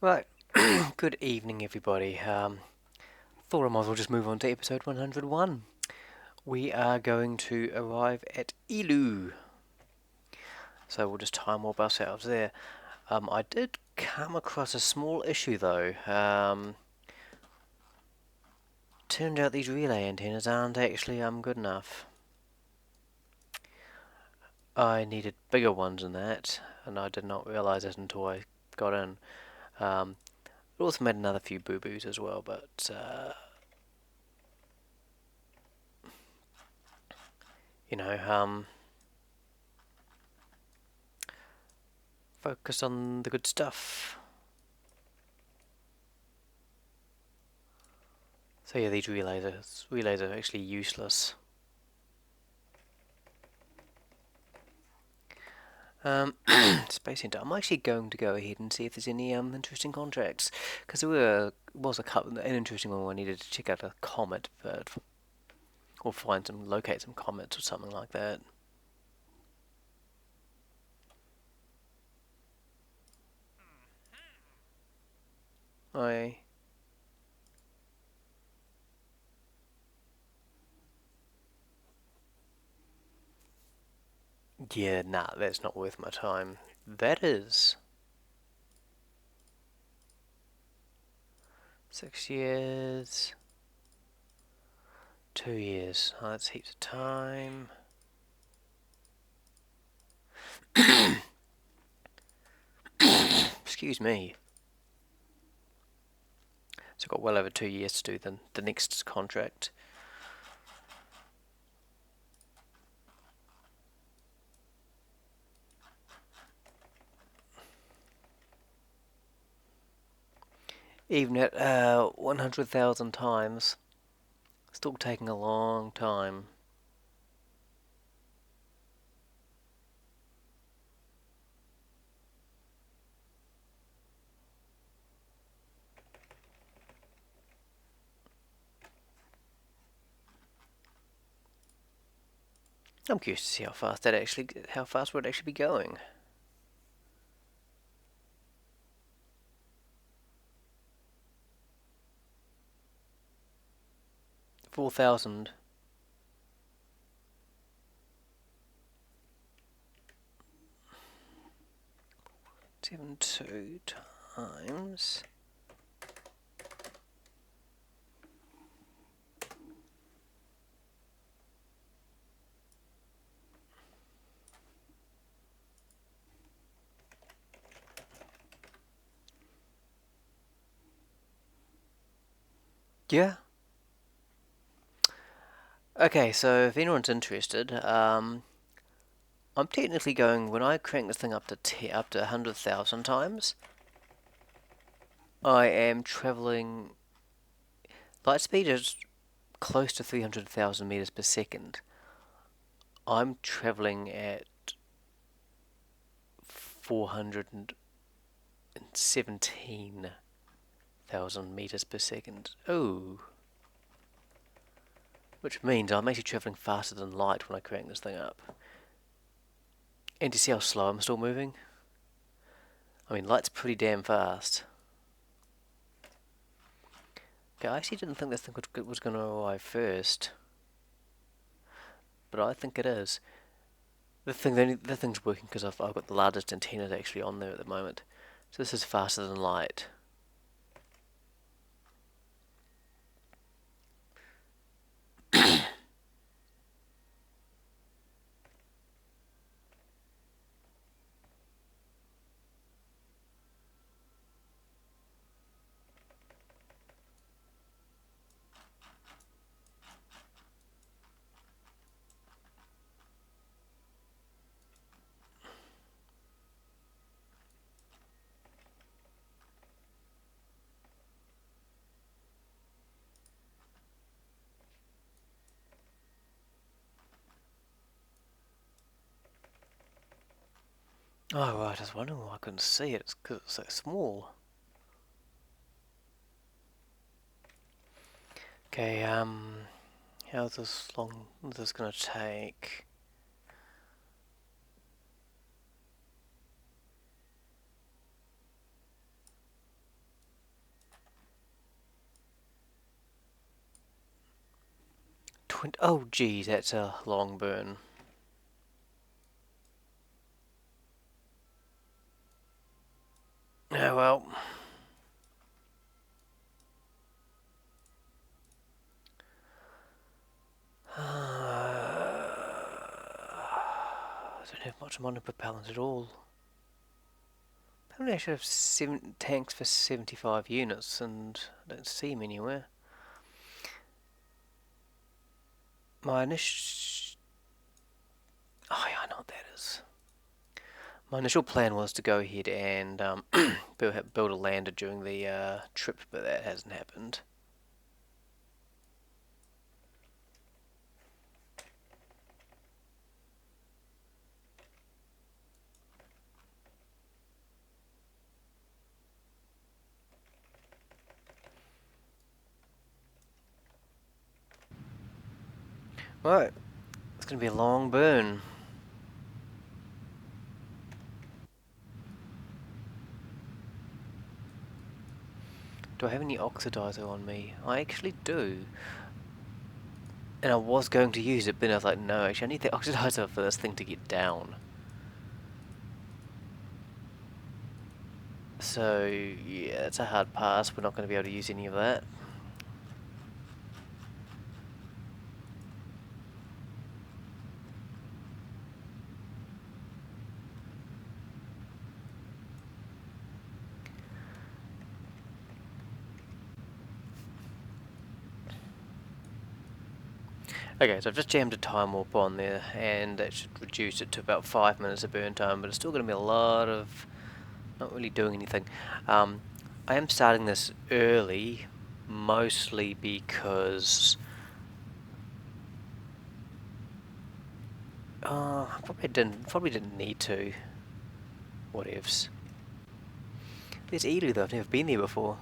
Right, good evening, everybody. Thought I might as well just move on to episode 101. We are going to arrive at Eeloo, so we'll just time warp ourselves there. I did come across a small issue though. Turned out these relay antennas aren't actually good enough. I needed bigger ones than that, and I did not realise it until I got in. It also made another few boo-boos as well, but you know, focus on the good stuff. So yeah, these relays are actually useless. Space Center. I'm actually going to go ahead and see if there's any interesting contracts, because was a couple, an interesting one where I needed to check out a comet, but or locate some comets or something like that. I Yeah, nah, that's not worth my time. That is 6 years, 2 years. Oh, that's heaps of time. Excuse me. So I've got well over 2 years to do the next contract. Even at 100,000 times, still taking a long time. I'm curious to see how fast would it actually be going. $4,000. 72 times. Yeah. Okay, so if anyone's interested, I'm technically going, when I crank this thing up to 100,000 times, I am traveling. Light speed is close to 300,000 meters per second. I'm traveling at 417,000 meters per second. Oh, which means I'm actually traveling faster than light when I crank this thing up. And to see how slow I'm still moving? I mean, light's pretty damn fast. Okay, I actually didn't think this thing was going to arrive first, but I think it is. The thing's working because I've got the largest antennas actually on there at the moment. So this is faster than light. Oh right, I was wondering why I couldn't see it. It's because it's so small. Okay, how's this long is this gonna take? Oh, geez, that's a long burn. Oh well. I don't have much money propellant at all. Apparently I should have 7 tanks for 75 units, and I don't see them anywhere. My initial... Oh yeah, I know what that is. My initial plan was to go ahead and build a lander during the trip, but that hasn't happened. Right, it's going to be a long burn. Do I have any oxidizer on me? I actually do. And I was going to use it, but I was like, no, actually I need the oxidizer for this thing to get down. So, yeah, it's a hard pass. We're not going to be able to use any of that. Okay, so I've just jammed a time warp on there, and that should reduce it to about 5 minutes of burn time, but it's still going to be a lot of not really doing anything. I am starting this early, mostly because probably didn't need to. Whatevs. There's Eeloo though. I've never been there before.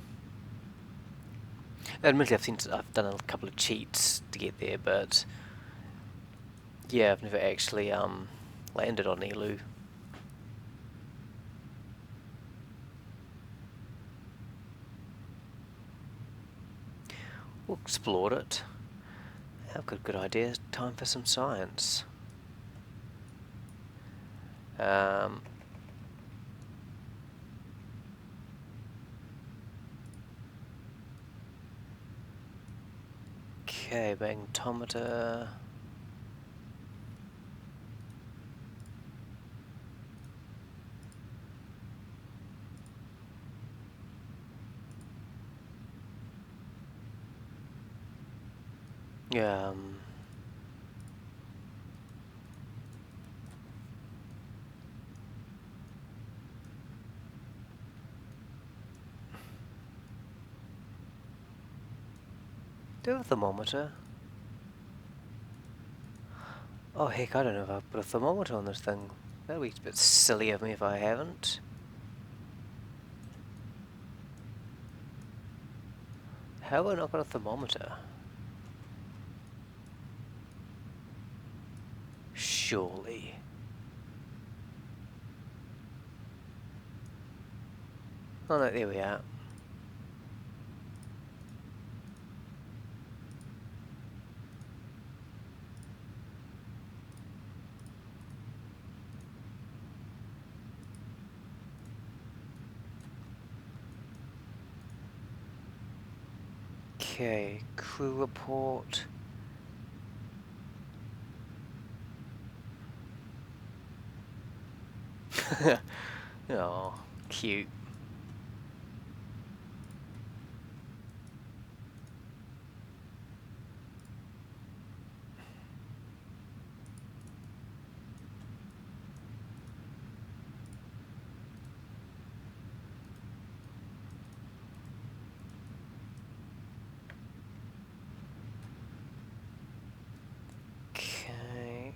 Admittedly, I've done a couple of cheats to get there, but yeah, I've never actually landed on Eeloo. We'll explore it. I've got a good idea. Time for some science. Um, okay, magnetometer. Um, do a thermometer. Oh heck, I don't know if I've put a thermometer on this thing. That'd be a bit silly of me if I haven't. How have I not got a thermometer? Surely. Oh no, there we are. Okay, crew report. Oh, cute. Okay.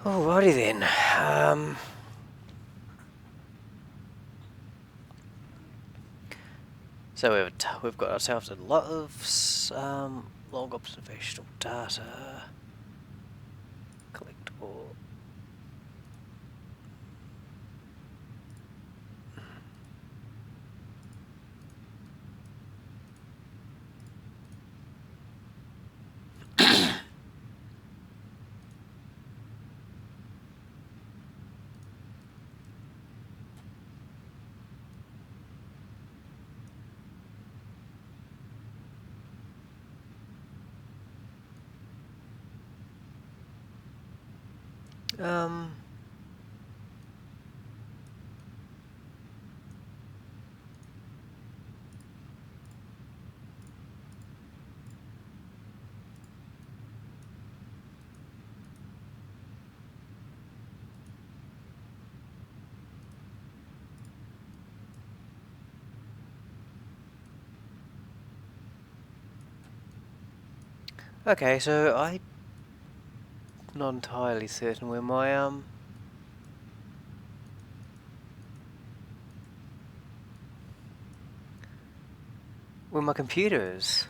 Alrighty then. So we've got ourselves a lot of log observational data. Collect all. Okay, so I'm not entirely certain where my computer is.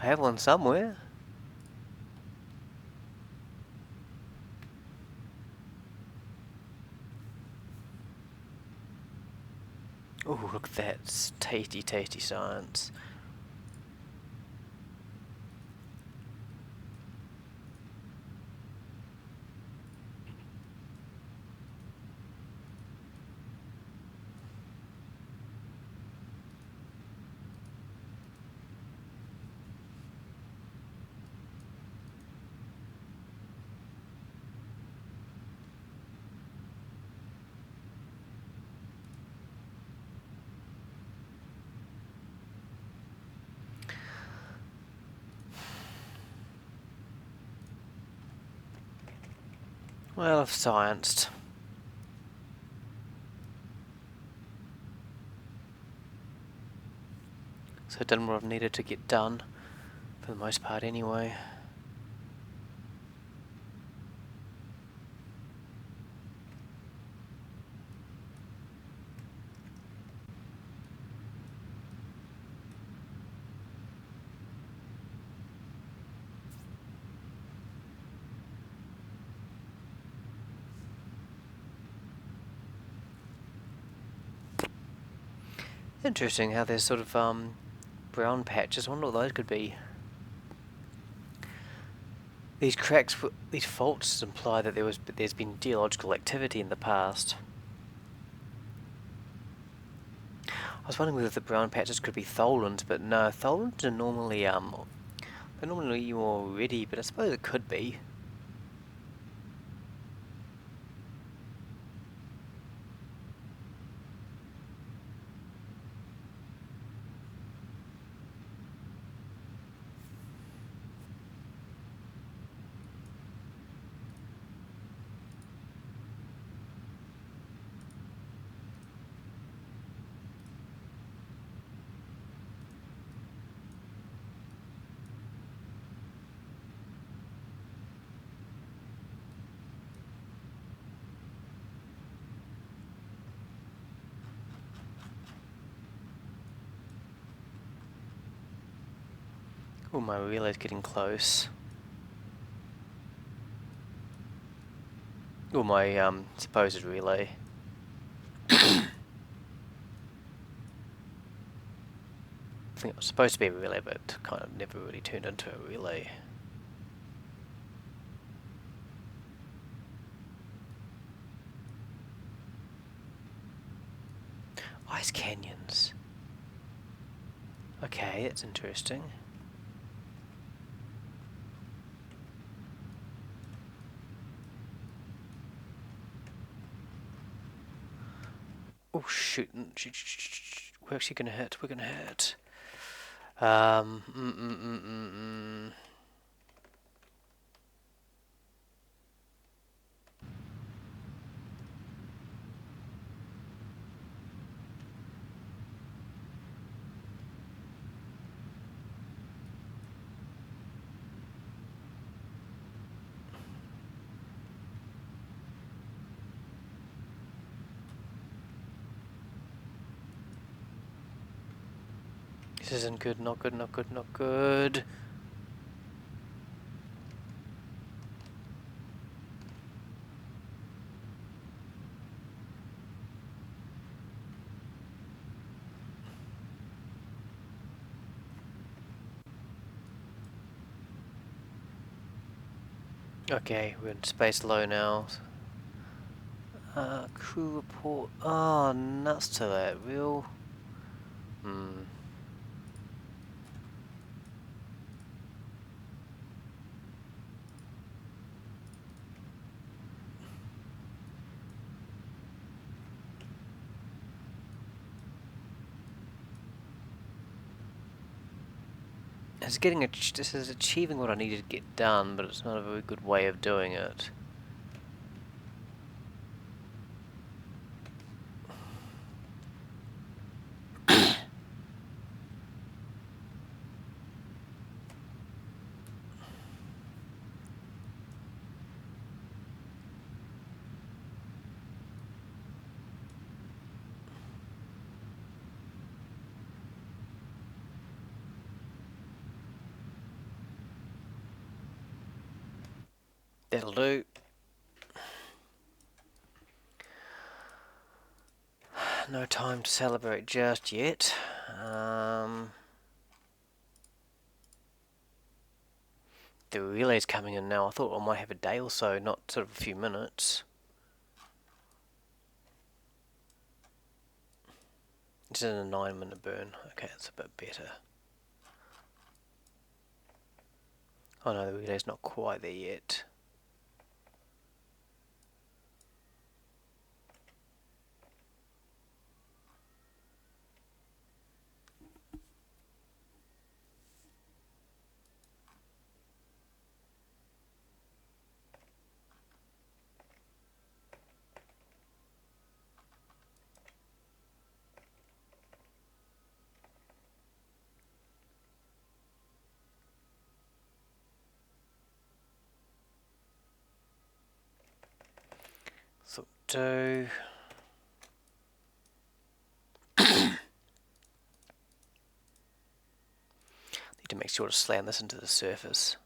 I have one somewhere. Oh, look at that. It's tasty, tasty science. Well, I've scienced. So I've done what I've needed to get done, for the most part anyway. Interesting how there's sort of brown patches. I wonder what those could be. These cracks, these faults imply that there's been geological activity in the past. I was wondering whether the brown patches could be tholins, but no, tholins are normally they're normally more ready, but I suppose it could be. Oh, my relay's getting close. Oh, my supposed relay. I think it was supposed to be a relay, but kind of never really turned into a relay. Ice canyons. Okay, that's interesting. Oh shoot! We're actually gonna hit. We're gonna hit. Um. Mm, mm, mm, mm, mm. This isn't good, not good, not good, not good. Okay, we're in space low now. Crew report. Oh, nuts to that. Real. This is achieving what I needed to get done, but it's not a very good way of doing it. That'll do. No time to celebrate just yet. The relay's coming in now. I thought I might have a day or so, not sort of a few minutes. This is a 9-minute burn. Okay, that's a bit better. Oh no, the relay's not quite there yet. So need to make sure to slam this into the surface.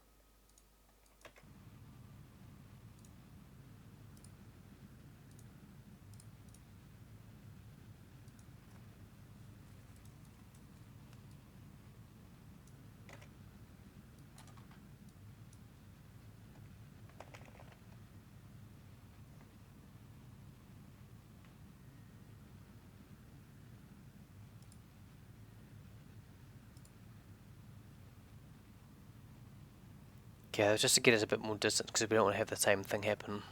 Yeah, just to get us a bit more distance because we don't want to have the same thing happen.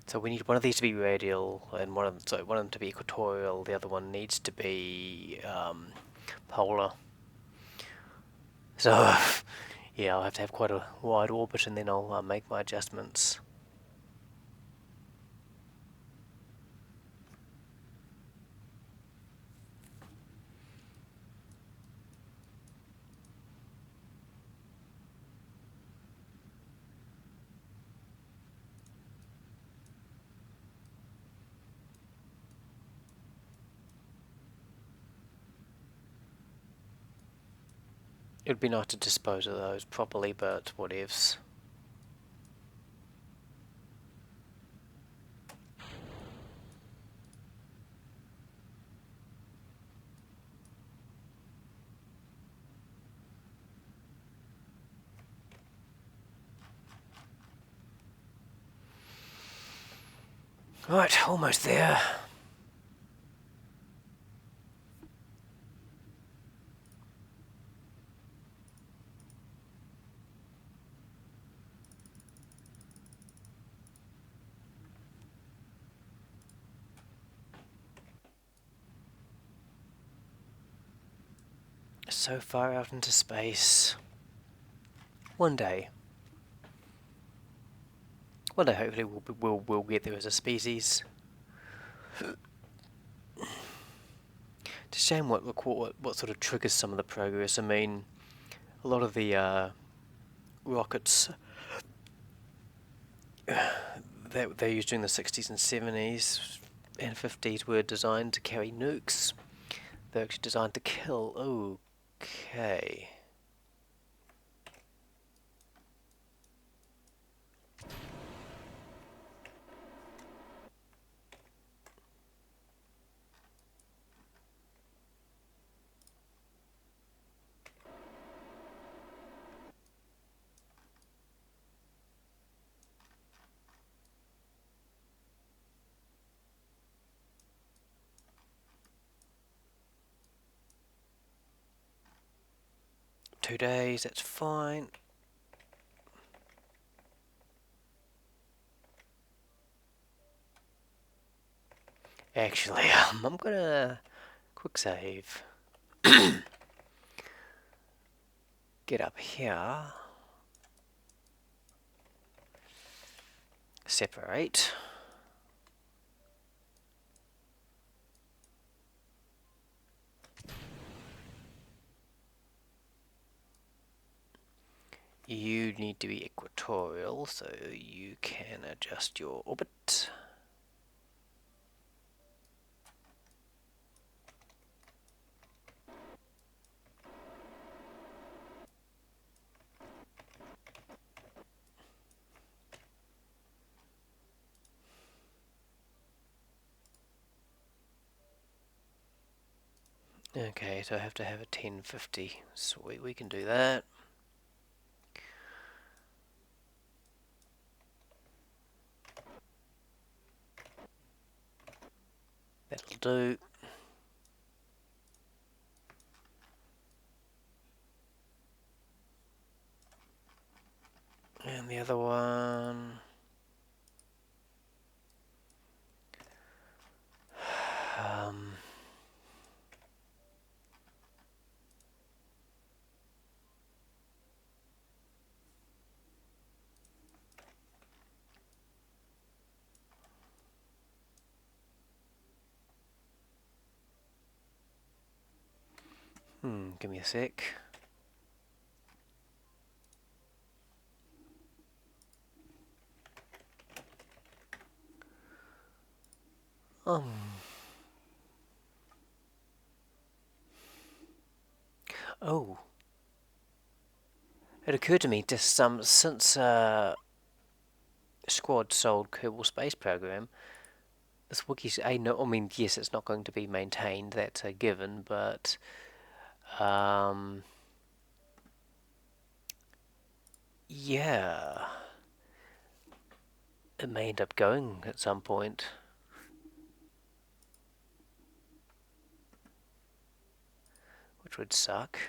So we need one of these to be radial and one of them to be equatorial. The other one needs to be polar. So yeah, I'll have to have quite a wide orbit, and then I'll make my adjustments. It'd be nice to dispose of those properly, but whatevs. Right, almost there. So far out into space. One day, hopefully we'll get there as a species. It's a shame what sort of triggers some of the progress. I mean, a lot of the rockets that they used during the 60s and 70s and 50s were designed to carry nukes. They're actually designed to kill. Okay. 2 days, that's fine. Actually, I'm gonna quick save. Get up here. Separate. You need to be equatorial, so you can adjust your orbit. Okay, so I have to have a 1050. Sweet, we can do that. That'll do. And the other one. Um, give me a sec. Um. Oh. It occurred to me just since Squad sold Kerbal Space Program, this wiki's no. I mean, yes, it's not going to be maintained. That's a given, but yeah, it may end up going at some point, which would suck.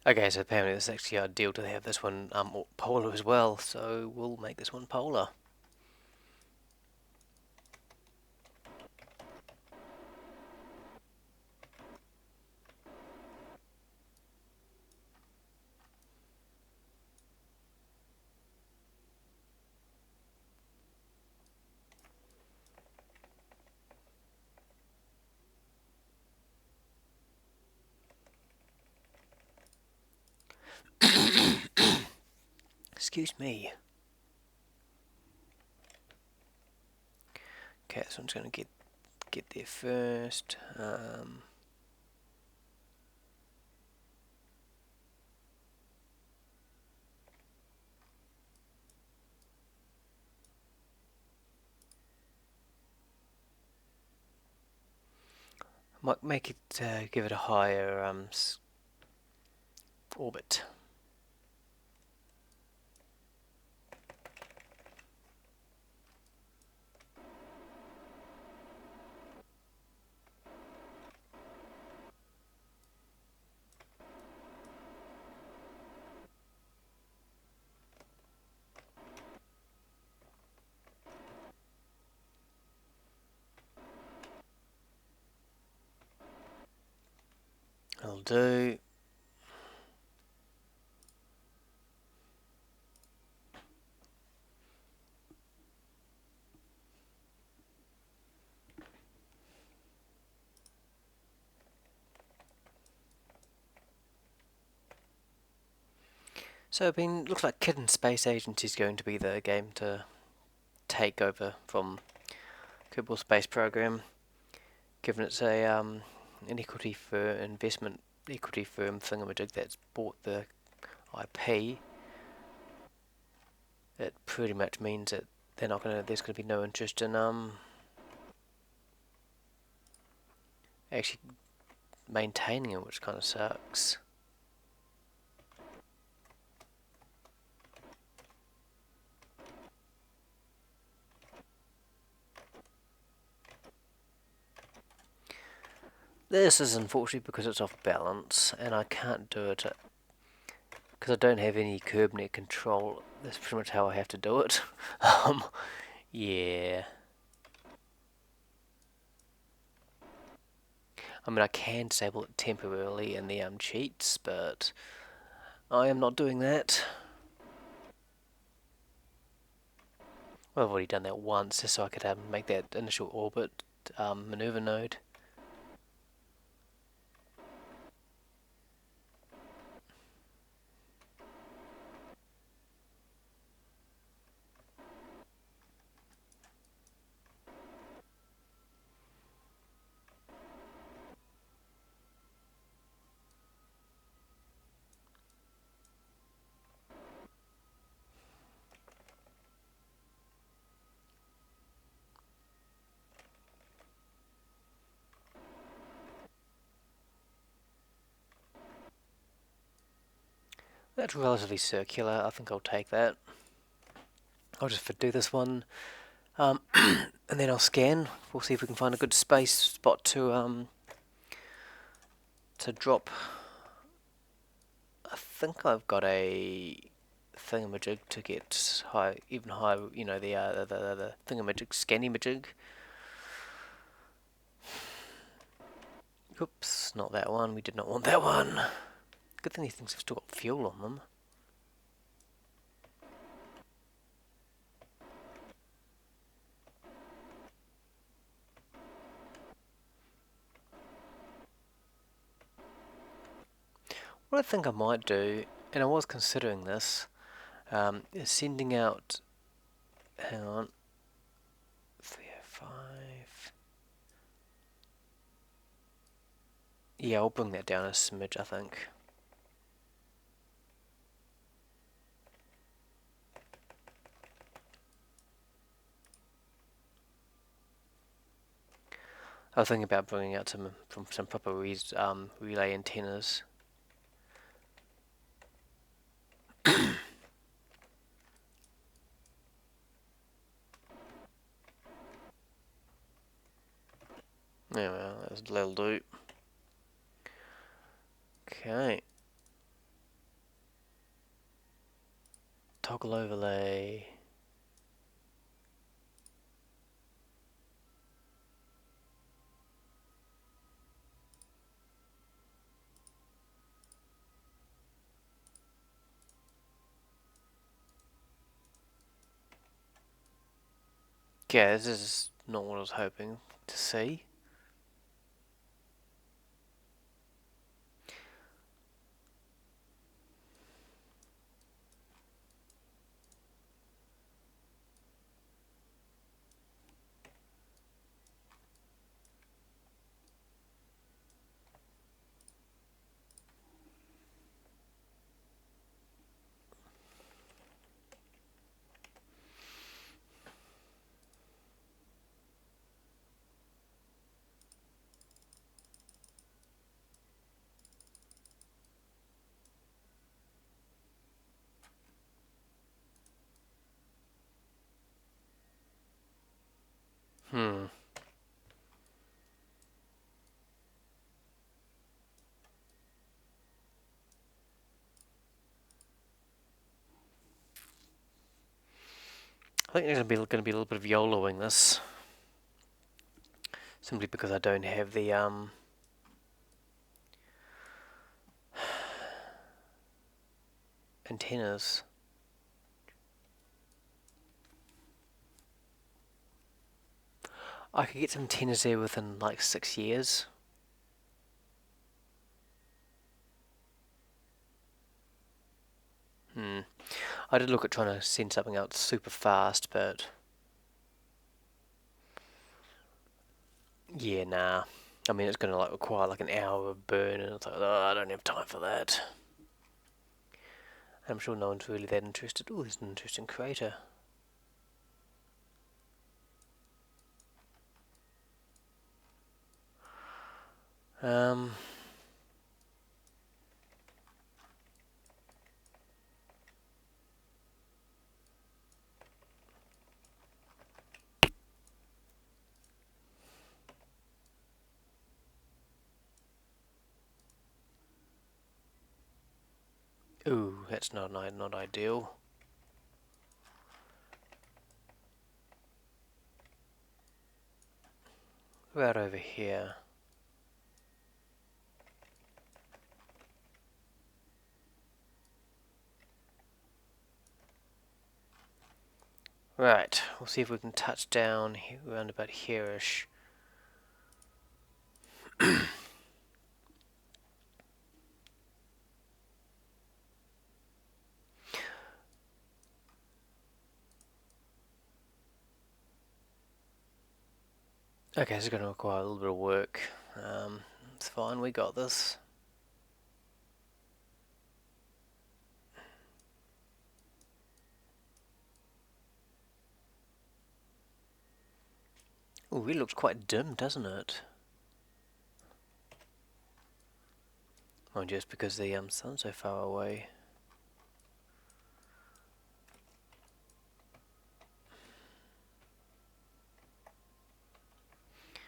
Okay, so apparently it's actually ideal to have this one polar as well, so we'll make this one polar. Excuse me. Okay, so I'm just gonna get there first. Might make it give it a higher orbit. do. So, looks like Kitten Space Agency is going to be the game to take over from Kerbal Space Program, given it's a an equity firm, investment equity firm thingamajig that's bought the IP. It pretty much means that they're not gonna. There's gonna be no interest in actually maintaining it, which kind of sucks. This is unfortunate because it's off balance, and I can't do it because I don't have any curb net control. That's pretty much how I have to do it. Yeah. I mean, I can disable it temporarily in the cheats, but I am not doing that. Well, I've already done that once, just so I could make that initial orbit maneuver node. That's relatively circular. I think I'll take that. I'll just do this one, and then I'll scan. We'll see if we can find a good space spot to drop. I think I've got a thingamajig to get high, even high. You know, the thingamajig, scanny-majig. Oops, not that one. We did not want that one. Good thing these things have still got fuel on them. What I think I might do, and I was considering this, is sending out. Hang on. 305. Yeah, I'll bring that down a smidge, I think. I was thinking about bringing out some proper relay antennas. Yeah, well, that'll do. Okay. Toggle overlay. Yeah, this is not what I was hoping to see. Hmm. I think there's going to be a little bit of YOLOing this, simply because I don't have the antennas. I could get some antennas there within like 6 years. I did look at trying to send something out super fast, but yeah, nah. I mean, it's going to like require like an hour of burn, and it's like, oh, I don't have time for that. I'm sure no one's really that interested. Oh, there's an interesting crater. Um. Ooh, that's not ideal. Right over here. Right, we'll see if we can touch down here, around about here-ish. Okay, this is going to require a little bit of work. It's fine, we got this. Ooh, it looks quite dim, doesn't it? Well, just because the sun's so far away.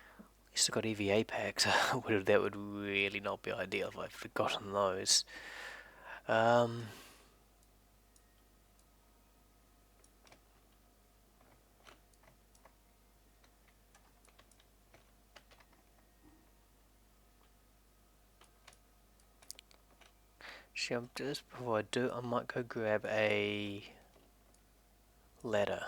At least I got EVA packs. That would really not be ideal if I'd forgotten those. Just before I do, I might go grab a ladder.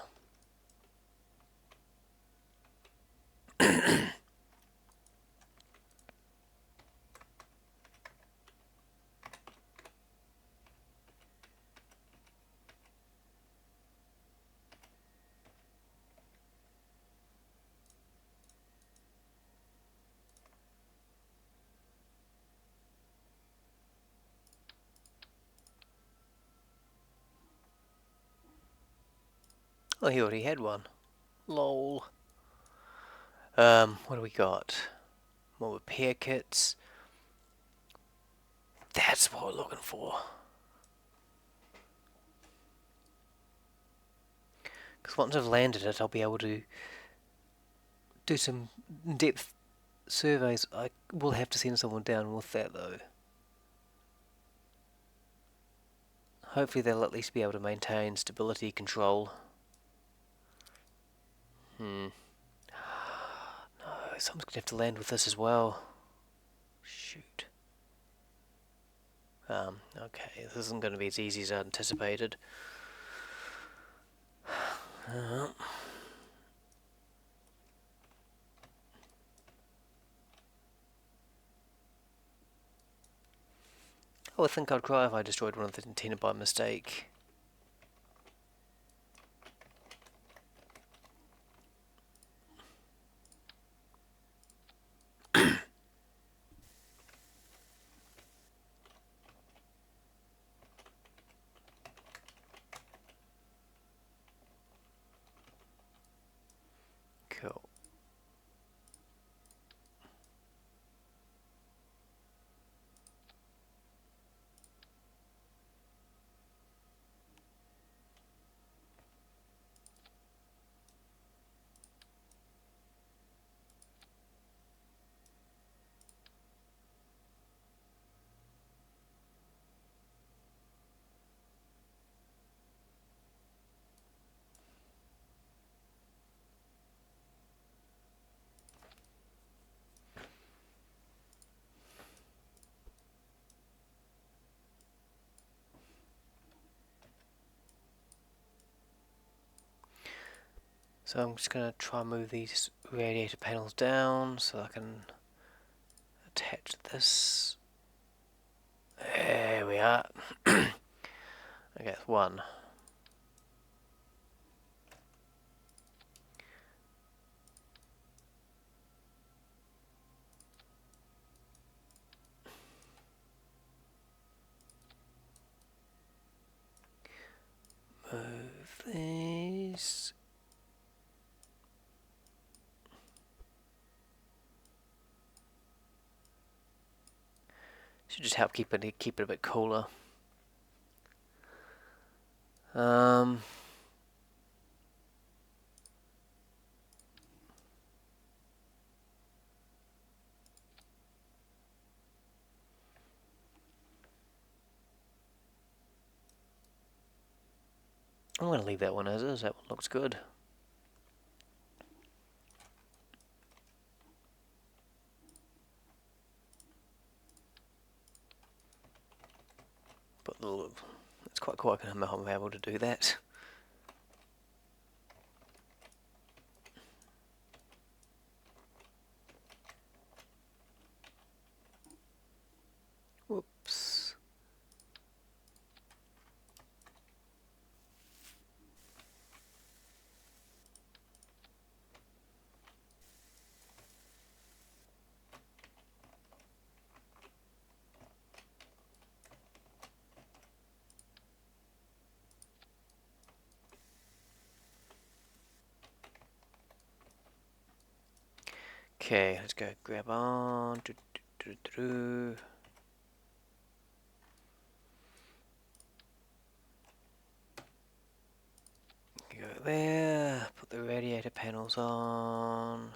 Oh, he already had one. Lol. What do we got? More repair kits. That's what we're looking for. Because once I've landed it, I'll be able to do some in-depth surveys. I will have to send someone down with that, though. Hopefully they'll at least be able to maintain stability control. No, someone's going to have to land with this as well. Shoot. Okay, this isn't going to be as easy as I anticipated. I think I'd cry if I destroyed one of the antenna by mistake. Cool. So I'm just going to try and move these radiator panels down so I can attach this. There we are. Okay, that's one. Move these. Should just help keep it a bit cooler. I'm going to leave that one as is. That one looks good. But it's quite cool. I'm able to do that. Whoops. Okay, let's go grab on. Go there, put the radiator panels on.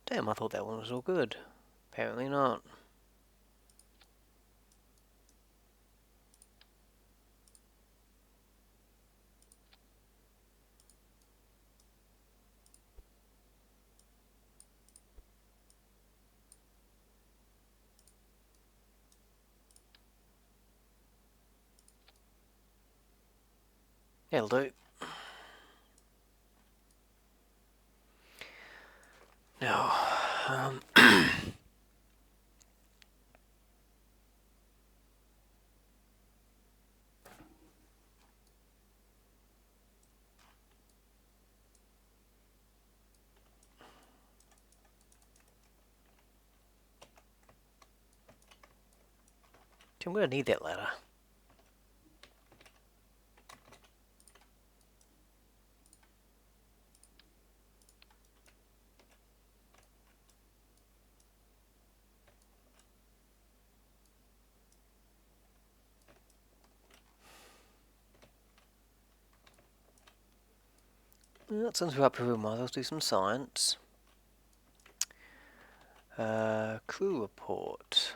Damn, I thought that one was all good. Apparently not. That'll do. Now, I'm going to need that ladder. Well, since we're up here, we might as well do some science. Crew report.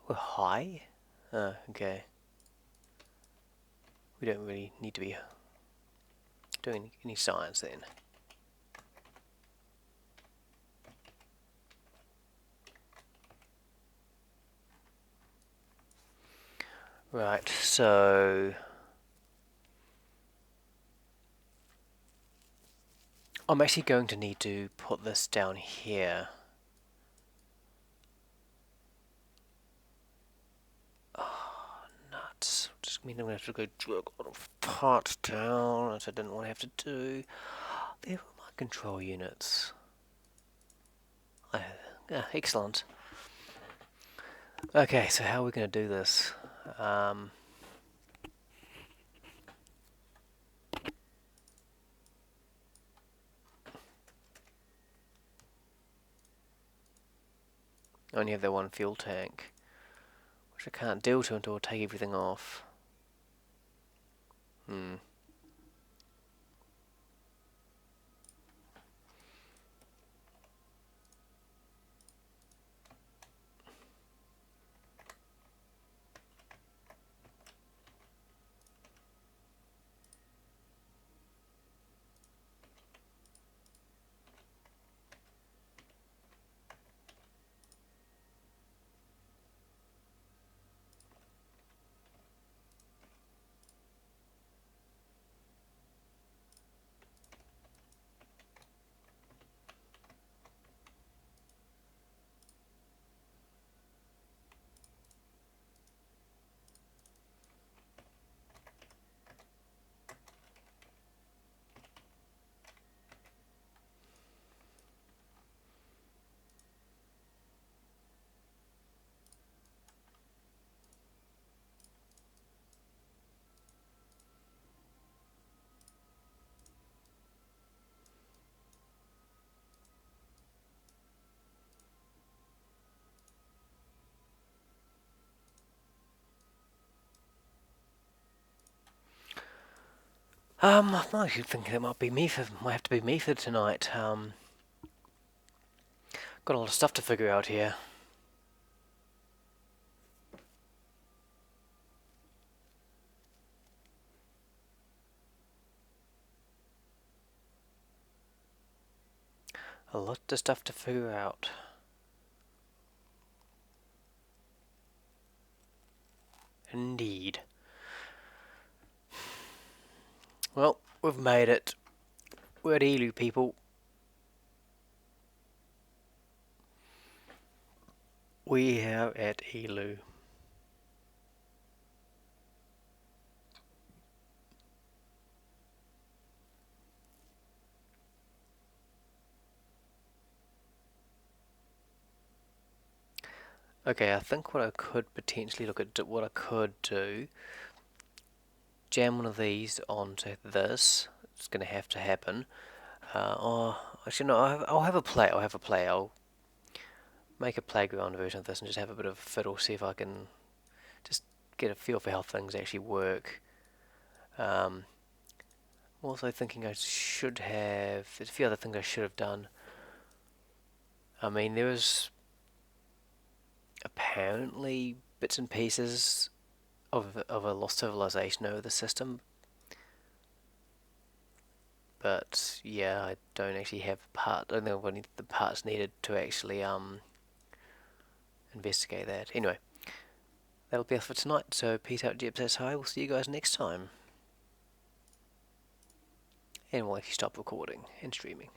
We're high? Okay. We don't really need to be doing any science then. Right, so I'm actually going to need to put this down here. Oh, nuts. Just mean I'm going to have to go drag a lot of parts down, which I didn't want to have to do. There were my control units. Yeah, excellent. Okay, so how are we going to do this? I only have that one fuel tank, which I can't deal to until I take everything off. I'm actually thinking it might have to be me for tonight. Got a lot of stuff to figure out here. A lot of stuff to figure out. Indeed. Well, we've made it. We're at Eeloo, people. We are at Eeloo. Okay, I think what I could potentially look at, what I could do, jam one of these onto this. It's going to have to happen. Actually, no, I'll have a play. I'll make a playground version of this and just have a bit of fiddle, see if I can just get a feel for how things actually work. I'm also thinking I should have, there's a few other things I should have done. I mean, there was apparently bits and pieces of a lost civilization over the system, but yeah, I don't actually have I don't think I've got any the parts needed to actually investigate that. Anyway, that'll be it for tonight. So peace out, Jeb says hi. We'll see you guys next time, and we'll actually stop recording and streaming.